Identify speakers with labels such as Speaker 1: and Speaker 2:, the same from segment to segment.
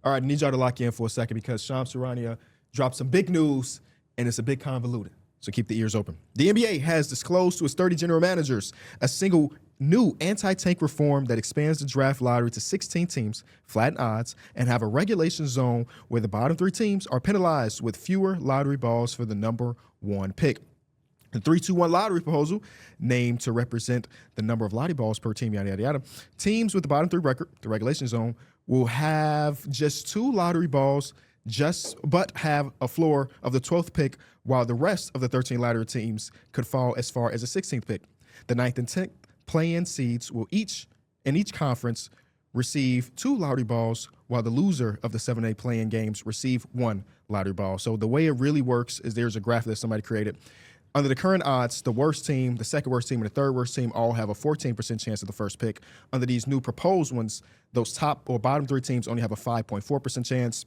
Speaker 1: All right, I need y'all to lock in for a second because Shams Charania dropped some big news, and it's a bit convoluted. So keep the ears open. The NBA has disclosed to its 30 general managers a single new anti-tank reform that expands the draft lottery to 16 teams, flatten odds, and have a regulation zone where the bottom 3 teams are penalized with fewer lottery balls for the number 1 pick. The 3-2-1 lottery proposal, named to represent the number of lottery balls per team, yada, yada, yada. Teams with the bottom 3 record, the regulation zone, will have just 2 lottery balls, but have a floor of the 12th pick, while the rest of the 13 lottery teams could fall as far as the 16th pick. The 9th and 10th play-in seeds will each conference receive 2 lottery balls, while the loser of the 7-8 play-in games receive 1 lottery ball. So the way it really works is there's a graphic that somebody created. Under the current odds, the worst team, the second worst team, and the third worst team all have a 14% chance of the first pick. Under these new proposed ones, those top or bottom 3 teams only have a 5.4% chance.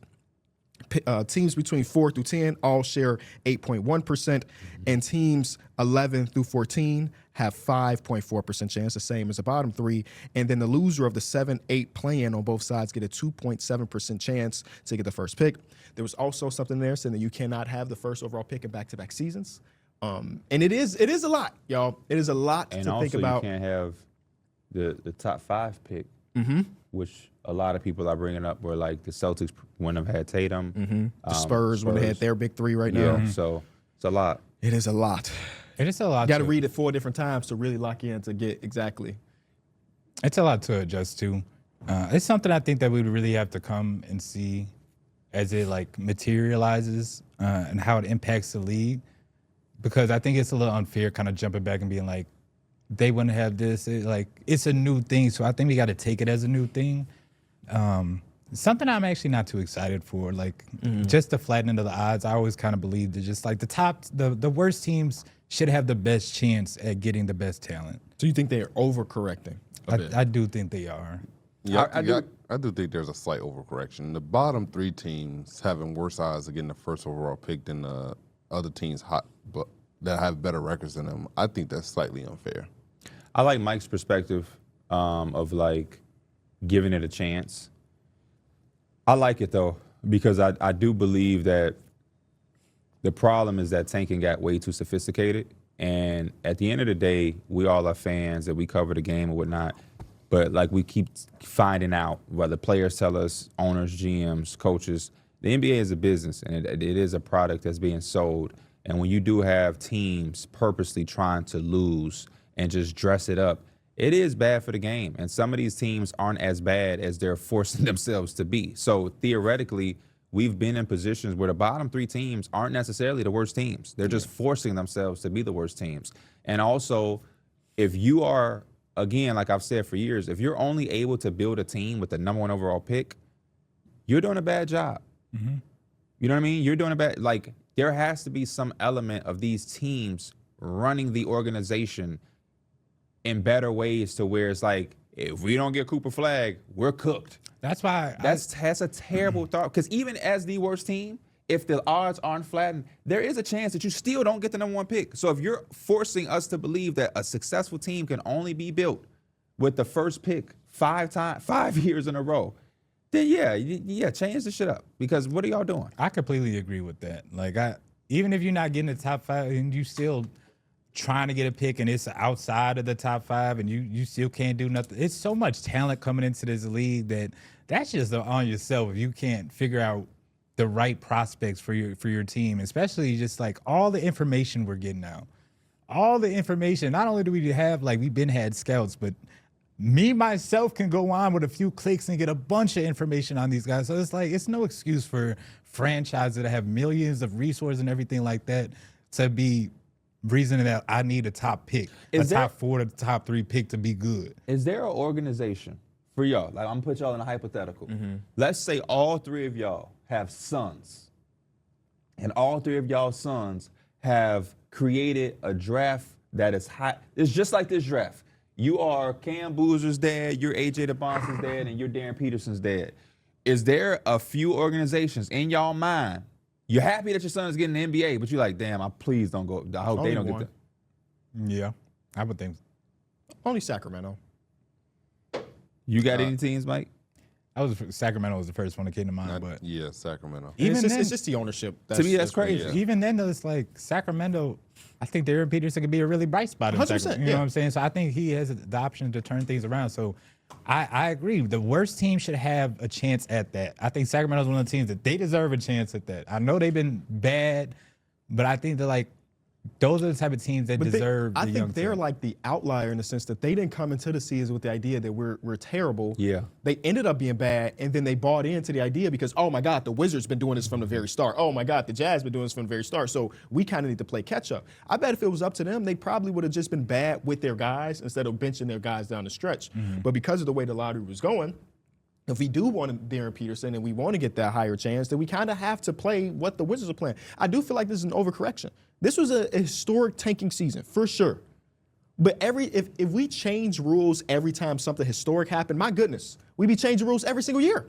Speaker 1: Teams between 4 through 10 all share 8.1%, and teams 11 through 14 have 5.4% chance, the same as the bottom 3. And then the loser of the 7-8 play-in on both sides get a 2.7% chance to get the first pick. There was also something there saying that you cannot have the first overall pick in back-to-back seasons. And it is a lot, y'all. It is a lot to think about.
Speaker 2: And also you can't have the top 5 pick, which a lot of people are bringing up where like the Celtics wouldn't have had Tatum.
Speaker 1: The Spurs when they had their big 3 right now.
Speaker 2: So it's a lot.
Speaker 1: It is a lot.
Speaker 3: It is a lot.
Speaker 1: You got to read it 4 different times to really lock in to get exactly.
Speaker 3: It's a lot to adjust to. It's something I think that we would really have to come and see as it like materializes and how it impacts the league. Because I think it's a little unfair kind of jumping back and being like, they wouldn't have this. It's a new thing. So I think we got to take it as a new thing. Something I'm actually not too excited for. Like just the flattening of the odds. I always kind of believe that just like the worst teams should have the best chance at getting the best talent.
Speaker 1: So you think they're overcorrecting?
Speaker 3: I do think they are.
Speaker 4: Yeah, I do think there's a slight overcorrection. The bottom 3 teams having worse odds of getting the first overall pick than the other teams that have better records than them. I think that's slightly unfair.
Speaker 2: I like Mike's perspective of like giving it a chance. I like it though, because I do believe that the problem is that tanking got way too sophisticated. And at the end of the day, we all are fans that we cover the game and whatnot. But like we keep finding out, whether players tell us, owners, GMs, coaches, the NBA is a business and it is a product that's being sold. And when you do have teams purposely trying to lose and just dress it up, it is bad for the game. And some of these teams aren't as bad as they're forcing themselves to be. So theoretically, we've been in positions where the bottom 3 teams aren't necessarily the worst teams. They're just forcing themselves to be the worst teams. And also, if you are, again, like I've said for years, if you're only able to build a team with the number 1 overall pick, you're doing a bad job. You know what I mean? You're doing a bad, like, there has to be some element of these teams running the organization in better ways to where it's like, if we don't get Cooper Flag, we're cooked.
Speaker 3: That's why
Speaker 2: that's a terrible thought. Because even as the worst team, if the odds aren't flattened, there is a chance that you still don't get the number 1 pick. So if you're forcing us to believe that a successful team can only be built with the first pick 5 years in a row, then yeah, change the shit up. Because what are y'all doing?
Speaker 3: I completely agree with that. Like even if you're not getting the top 5 and you still trying to get a pick and it's outside of the top 5 and you still can't do nothing. It's so much talent coming into this league that's just on yourself if you can't figure out the right prospects for your team, especially just like all the information we're getting now. All the information, not only do we have, like we've been had scouts, but me, myself, can go on with a few clicks and get a bunch of information on these guys. So it's like, it's no excuse for franchises that have millions of resources and everything like that to be reasoning that I need a top pick, top 4 to top 3 pick to be good.
Speaker 2: Is there an organization for y'all? Like, I'm gonna put y'all in a hypothetical. Let's say all 3 of y'all have sons, and all 3 of y'all sons have created a draft that is hot. It's just like this draft. You are Cam Boozer's dad, you're AJ DeBonce's dad, and you're Darren Peterson's dad. Is there a few organizations in y'all mind? You're happy that your son is getting the NBA, but you're like, damn, please don't go. I hope they don't get that.
Speaker 3: Yeah, I would think.
Speaker 1: Only Sacramento.
Speaker 2: You got any teams, Mike?
Speaker 3: Sacramento was the first one that came to mind, but
Speaker 4: Yeah, Sacramento.
Speaker 3: even
Speaker 1: it's, just,
Speaker 3: then,
Speaker 1: it's just the ownership.
Speaker 2: To me, that's
Speaker 1: crazy.
Speaker 2: crazy.
Speaker 3: even then, though, it's like Sacramento. I think Darren Peterson could be a really bright spot in
Speaker 1: 100%,
Speaker 3: Sacramento. You know
Speaker 1: yeah.
Speaker 3: what I'm saying? So I think he has the option to turn things around. So I agree. The worst team should have a chance at that. I think Sacramento's one of the teams that they deserve a chance at that. I know they've been bad, but I think they're like those are the type of teams that deserve.
Speaker 1: I
Speaker 3: the young
Speaker 1: think they're
Speaker 3: talent.
Speaker 1: like the outlier in the sense that they didn't come into the season with the idea that we're terrible.
Speaker 2: Yeah.
Speaker 1: They ended up being bad, and then they bought into the idea because, oh my God, the Wizards been doing this from the very start. Oh my God, the Jazz been doing this from the very start. So we kind of need to play catch up. I bet if it was up to them, they probably would have just been bad with their guys instead of benching their guys down the stretch. But because of the way the lottery was going, if we do want Darren Peterson and we want to get that higher chance, then we kind of have to play what the Wizards are playing. I do feel like this is an overcorrection. This was a historic tanking season, for sure. But if we change rules every time something historic happened, my goodness, we'd be changing rules every single year.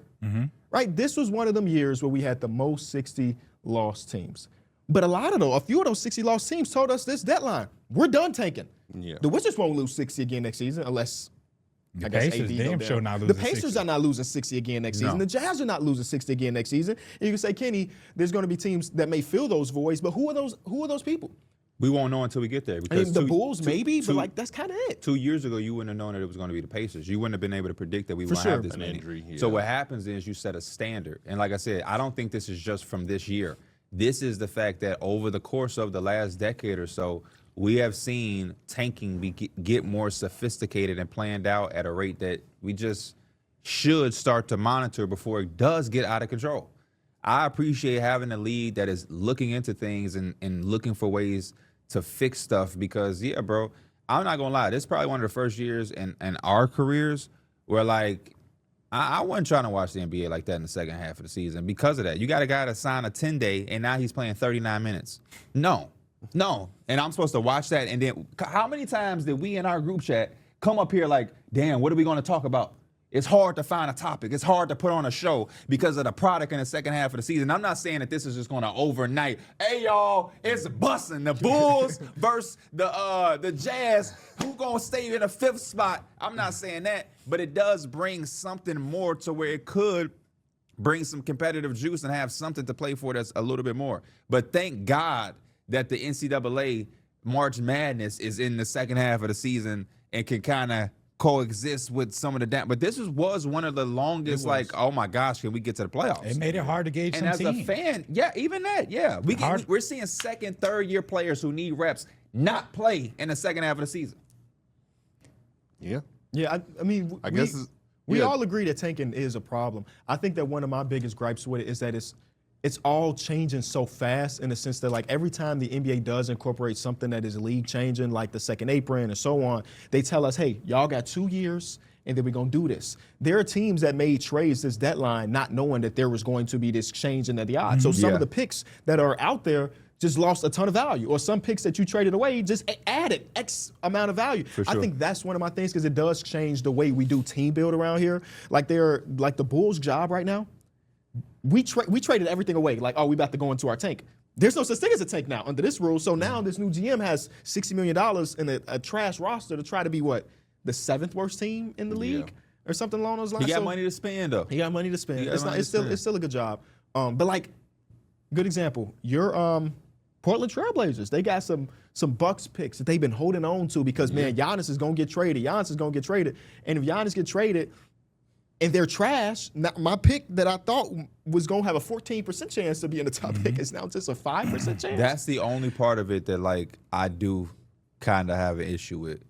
Speaker 1: Right? This was one of them years where we had the most 60 lost teams. But a few of those 60 lost teams told us this deadline, we're done tanking.
Speaker 4: Yeah.
Speaker 1: The Wizards won't lose 60 again next season unless
Speaker 3: The
Speaker 1: I guess
Speaker 3: Pacers
Speaker 1: AD
Speaker 3: damn
Speaker 1: go
Speaker 3: sure
Speaker 1: down.
Speaker 3: not
Speaker 1: The
Speaker 3: losing
Speaker 1: Pacers
Speaker 3: 60.
Speaker 1: are not losing 60 again next season.
Speaker 2: No.
Speaker 1: The Jazz are not losing 60 again next season. And you can say, Kenny, there's going to be teams that may fill those voids, but who are those people?
Speaker 2: We won't know until we get there.
Speaker 1: I
Speaker 2: Because
Speaker 1: mean, the Bulls maybe, but like that's kind of it.
Speaker 2: 2 years ago, you wouldn't have known that it was going to be the Pacers. You wouldn't have been able to predict that we were going to
Speaker 1: sure.
Speaker 2: have this
Speaker 4: An
Speaker 2: many.
Speaker 4: injury,
Speaker 2: So
Speaker 4: yeah.
Speaker 2: what happens is you set a standard. And like I said, I don't think this is just from this year. This is the fact that over the course of the last decade or so, we have seen tanking get more sophisticated and planned out at a rate that we just should start to monitor before it does get out of control. I appreciate having a league that is looking into things and looking for ways to fix stuff because, yeah, bro, I'm not going to lie. This is probably one of the first years in our careers where, like, I wasn't trying to watch the NBA like that in the second half of the season because of that. You got a guy that signed a 10-day, and now he's playing 39 minutes. No. And I'm supposed to watch that. And then how many times did we in our group chat come up here like, damn, what are we going to talk about? It's hard to find a topic. It's hard to put on a show because of the product in the second half of the season. I'm not saying that this is just going to overnight. Hey, y'all, it's busting. The Bulls versus the Jazz. Who going to stay in the fifth spot? I'm not saying that, but it does bring something more to where it could bring some competitive juice and have something to play for that's a little bit more. But thank God that the NCAA March Madness is in the second half of the season and can kind of coexist with some of the but this was one of the longest, like, oh my gosh, can we get to the playoffs?
Speaker 3: It made it hard to gauge
Speaker 2: And
Speaker 3: some
Speaker 2: as
Speaker 3: teams.
Speaker 2: a fan, yeah, even that, yeah. We're seeing second, third year players who need reps not play in the second half of the season.
Speaker 4: Yeah.
Speaker 1: Yeah, I mean,
Speaker 4: I guess
Speaker 1: we
Speaker 4: yeah.
Speaker 1: all agree that tanking is a problem. I think that one of my biggest gripes with it is that it's all changing so fast in the sense that, like, every time the NBA does incorporate something that is league changing, like the second apron and so on, they tell us, hey, y'all got 2 years and then we're going to do this. There are teams that made trades this deadline not knowing that there was going to be this changing of the odds. So some
Speaker 2: Yeah.
Speaker 1: of the picks that are out there just lost a ton of value, or some picks that you traded away just added X amount of value. I
Speaker 2: sure.
Speaker 1: think that's one of my things because it does change the way we do team build around here. Like the Bulls' job right now, we traded everything away. Like, oh, we about to go into our tank. There's no such thing as a tank now under this rule. So now this new GM has $60 million in a trash roster to try to be what, the 7th worst team in the league or something along those lines.
Speaker 2: He got
Speaker 1: So
Speaker 2: money to spend, though.
Speaker 1: he got money to spend.
Speaker 2: got money to
Speaker 1: It's still a good job. But like, good example. Your Portland Trailblazers, they got some Bucks picks that they've been holding on to because man, Giannis is gonna get traded. And if Giannis get traded, and they're trash, now my pick that I thought was going to have a 14% chance to be in the top pick is now just a 5% chance.
Speaker 2: That's the only part of it that, like, I do kind of have an issue with.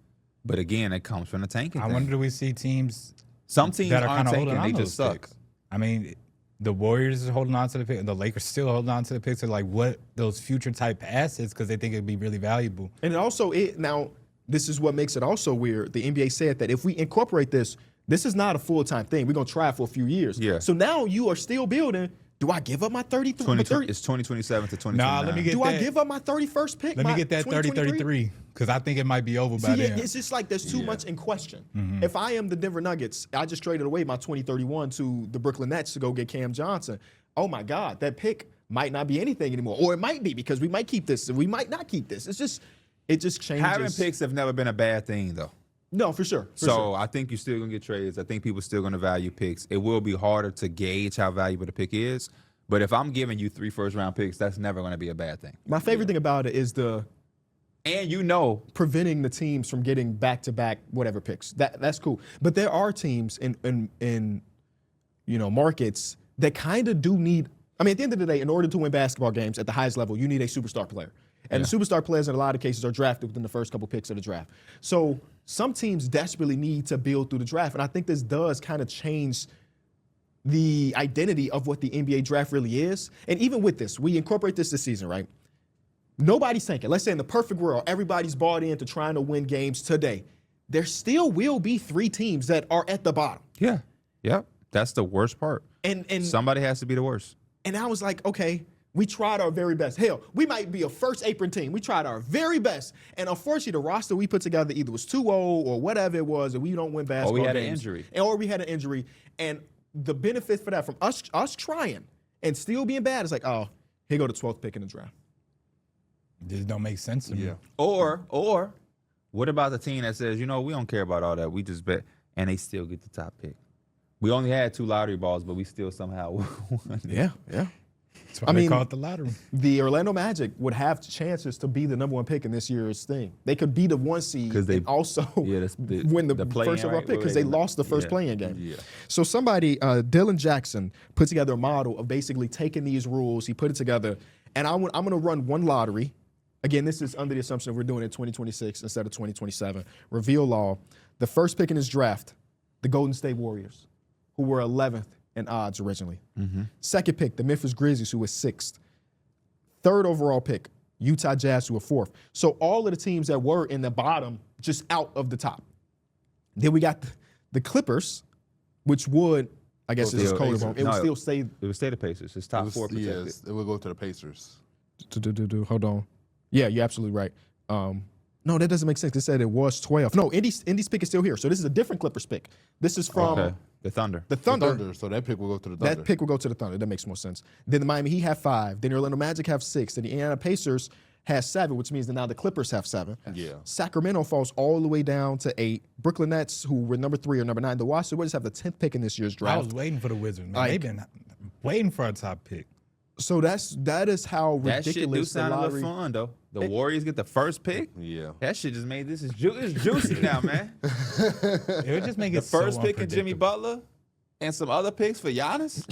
Speaker 2: But again, it comes from the tanking
Speaker 3: I
Speaker 2: thing.
Speaker 3: wonder, do we see teams
Speaker 2: Some teams
Speaker 3: that are
Speaker 2: aren't
Speaker 3: kind of
Speaker 2: tanking,
Speaker 3: holding on
Speaker 2: they
Speaker 3: to
Speaker 2: just
Speaker 3: those
Speaker 2: suck.
Speaker 3: picks? I mean, the Warriors is holding on to the pick. The Lakers still holding on to the picks. Are like, what those future type assets because they think it'd be really valuable.
Speaker 1: And it also, now, this is what makes it also weird. The NBA said that if we incorporate this is not a full-time thing. We're going to try it for a few years.
Speaker 2: Yeah.
Speaker 1: So now you are still building. Do I give up my 33?
Speaker 2: It's 2027 to 2029.
Speaker 3: Nah, let me get
Speaker 1: Do
Speaker 3: that.
Speaker 1: I give up my 31st pick?
Speaker 3: Let me
Speaker 1: my
Speaker 3: get that 30-33 because I think it might be over by
Speaker 1: See,
Speaker 3: then.
Speaker 1: it's just like there's too much in question. If I am the Denver Nuggets, I just traded away my 2031 to the Brooklyn Nets to go get Cam Johnson. Oh my God, that pick might not be anything anymore, or it might be because we might keep this and we might not keep this. It just changes.
Speaker 2: Having picks have never been a bad thing, though.
Speaker 1: No, for sure.
Speaker 2: So I think you're still going to get trades. I think people are still going to value picks. It will be harder to gauge how valuable the pick is. But if I'm giving you 3 first-round picks, that's never going to be a bad thing.
Speaker 1: My favorite thing about it is
Speaker 2: And
Speaker 1: preventing the teams from getting back-to-back whatever picks. That's cool. But there are teams in markets that kind of do need. I mean, at the end of the day, in order to win basketball games at the highest level, you need a superstar player. And the superstar players in a lot of cases are drafted within the first couple picks of the draft. So some teams desperately need to build through the draft. And I think this does kind of change the identity of what the NBA draft really is. And even with this, we incorporate this season, right? Nobody's tanking. Let's say in the perfect world, everybody's bought into trying to win games today. There still will be 3 teams that are at the bottom.
Speaker 2: Yeah. Yep. That's the worst part.
Speaker 1: And
Speaker 2: somebody has to be the worst.
Speaker 1: And I was like, okay, we tried our very best. Hell, we might be a first apron team. We tried our very best. And unfortunately, the roster we put together either was too old or whatever it was, and we don't win basketball games.
Speaker 2: Or we had an injury.
Speaker 1: Or we had an injury. And the benefit for that from us trying and still being bad is like, oh, here go the 12th pick in the draft.
Speaker 3: This don't make sense to me.
Speaker 2: Yeah. Or what about the team that says, we don't care about all that. We just bet, and they still get the top pick. We only had 2 lottery balls, but we still somehow won.
Speaker 1: Yeah.
Speaker 3: That's why they call it the lottery.
Speaker 1: The Orlando Magic would have chances to be the number 1 pick in this year's thing. They could be the 1 seed and also win the first overall pick because they lost the first play-in game.
Speaker 4: Yeah.
Speaker 1: So somebody, Dylan Jackson, put together a model of basically taking these rules. He put it together, and I'm going to run 1 lottery. Again, this is under the assumption we're doing it 2026 instead of 2027. Reveal law. The first pick in his draft, the Golden State Warriors, who were 11th in odds originally.
Speaker 2: Mm-hmm.
Speaker 1: Second pick, the Memphis Grizzlies, who was 6th. Third overall pick, Utah Jazz, who were 4th. So all of the teams that were in the bottom, just out of the top. Then we got the Clippers, which would, I guess it's cold. It would still stay.
Speaker 2: It would stay the Pacers. It's top 4 protected.
Speaker 4: Yes, it would go to the Pacers.
Speaker 1: Hold on. Yeah, you're absolutely right. No, that doesn't make sense. They said it was 12. No, Indy's pick is still here. So this is a different Clippers pick. This is from
Speaker 2: the Thunder.
Speaker 1: The Thunder.
Speaker 4: So that pick will go to the Thunder.
Speaker 1: That pick will go to the Thunder. That makes more sense. Then the Miami Heat have 5. Then the Orlando Magic have 6. Then the Indiana Pacers has 7, which means that now the Clippers have 7.
Speaker 4: Yeah.
Speaker 1: Sacramento falls all the way down to 8. Brooklyn Nets, who were number 3 or number 9. The Washington Wizards have the 10th pick in this year's draft.
Speaker 3: I was waiting for the Wizards, man. They've been waiting for a top pick.
Speaker 1: So that is how ridiculous
Speaker 2: that shit do sound
Speaker 1: the
Speaker 2: a
Speaker 1: lottery.
Speaker 2: little fun though. The Warriors get the first pick.
Speaker 4: Yeah.
Speaker 2: That shit just made this it's juicy now, man.
Speaker 3: It would just make it
Speaker 2: The first
Speaker 3: so
Speaker 2: pick in Jimmy Butler and some other picks for Giannis.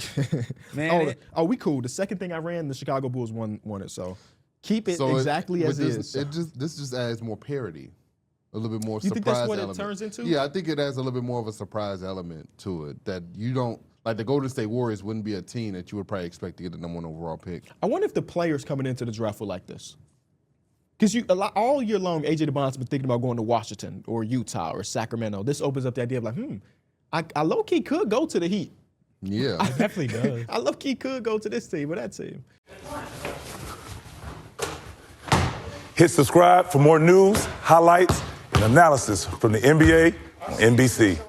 Speaker 2: Man,
Speaker 1: we cool. The second thing I ran, the Chicago Bulls won it. So keep it exactly as
Speaker 4: this,
Speaker 1: is.
Speaker 4: This just adds more parity, a little bit more surprise.
Speaker 1: You think that's what
Speaker 4: element.
Speaker 1: it turns into?
Speaker 4: Yeah, I think it adds a little bit more of a surprise element to it that you don't. Like the Golden State Warriors wouldn't be a team that you would probably expect to get the number 1 overall pick.
Speaker 1: I wonder if the players coming into the draft were like this. Because all year long, AJ DeBon's been thinking about going to Washington or Utah or Sacramento. This opens up the idea of like, I low-key could go to the Heat.
Speaker 4: Yeah.
Speaker 3: It definitely does.
Speaker 1: I low-key could go to this team or that team.
Speaker 5: Hit subscribe for more news, highlights, and analysis from the NBA on NBC.